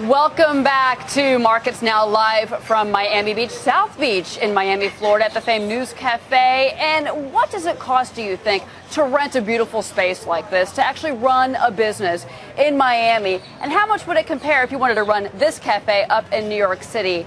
Welcome back to Markets Now, live from Miami Beach, South Beach in Miami, Florida, at the famed News Cafe. And what does it cost, do you think, to rent a beautiful space like this, to actually run a business in Miami? And how much would it compare if you wanted to run this cafe up in New York City?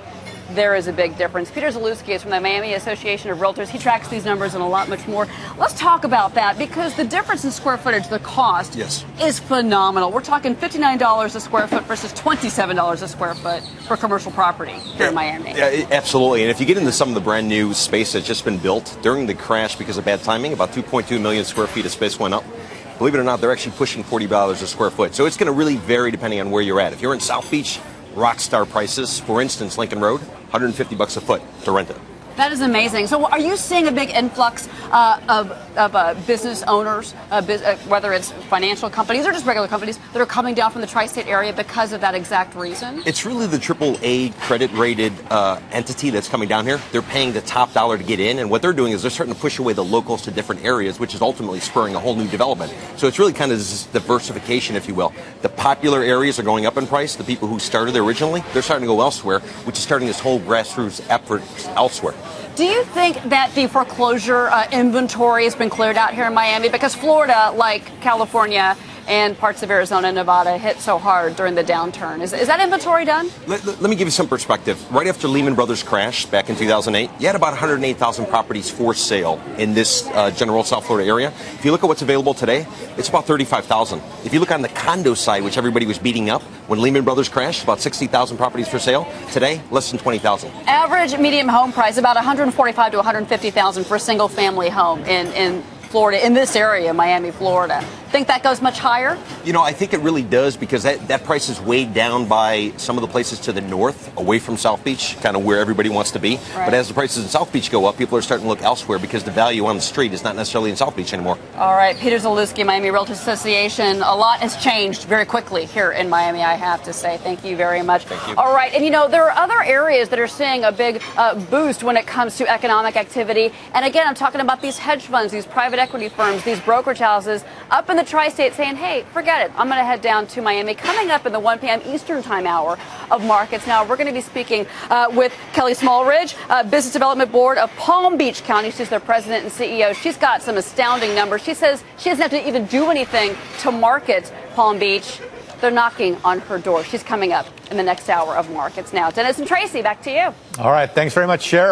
There is a big difference. Peter Zalewski is from the Miami Association of Realtors. He tracks these numbers and a lot much more. Let's talk about that, because the difference in square footage, the cost, is phenomenal. We're talking $59 a square foot versus $27 a square foot for commercial property here in Miami. Yeah, absolutely. And if you get into some of the brand new space that's just been built during the crash because of bad timing, about 2.2 million square feet of space went up. Believe it or not, they're actually pushing $40 a square foot. So it's going to really vary depending on where you're at. If you're in South Beach, rock star prices. For instance, Lincoln Road, $150 a foot to rent it. That is amazing. So are you seeing a big influx of business owners, whether it's financial companies or just regular companies, that are coming down from the tri-state area because of that exact reason? It's really the AAA credit-rated entity that's coming down here. They're paying the top dollar to get in, and what they're doing is they're starting to push away the locals to different areas, which is ultimately spurring a whole new development. So it's really kind of this diversification, if you will. The popular areas are going up in price. The people who started originally, they're starting to go elsewhere, which is starting this whole grassroots effort elsewhere. Do you think that the foreclosure inventory has been cleared out here in Miami? Because Florida, like California and parts of Arizona and Nevada, hit so hard during the downturn. Is that inventory done? Let me give you some perspective. Right after Lehman Brothers crash back in 2008, you had about 108,000 properties for sale in this general South Florida area. If you look at what's available today, it's about 35,000. If you look on the condo side, which everybody was beating up, when Lehman Brothers crashed, about 60,000 properties for sale. Today, less than 20,000. Average median home price, about $145,000 to $150,000 for a single-family home in Florida, in this area, Miami, Florida. Think that goes much higher? You know, I think it really does, because that price is weighed down by some of the places to the north, away from South Beach, kind of where everybody wants to be. Right. But as the prices in South Beach go up, people are starting to look elsewhere because the value on the street is not necessarily in South Beach anymore. All right, Peter Zalewski, Miami Realtors Association. A lot has changed very quickly here in Miami, I have to say. Thank you very much. Thank you. All right, and you know, there are other areas that are seeing a big boost when it comes to economic activity. And again, I'm talking about these hedge funds, these private equity firms, these brokerage houses up in the tri-state saying, hey, forget it, I'm going to head down to Miami. Coming up in the 1 p.m. Eastern time hour of Markets Now, we're going to be speaking with Kelly Smallridge, Business Development Board of Palm Beach County. She's their president and CEO. She's got some astounding numbers. She says she doesn't have to even do anything to market Palm Beach. They're knocking on her door. She's coming up in the next hour of Markets Now. Dennis and Tracy, back to you. All right. Thanks very much, Cheryl.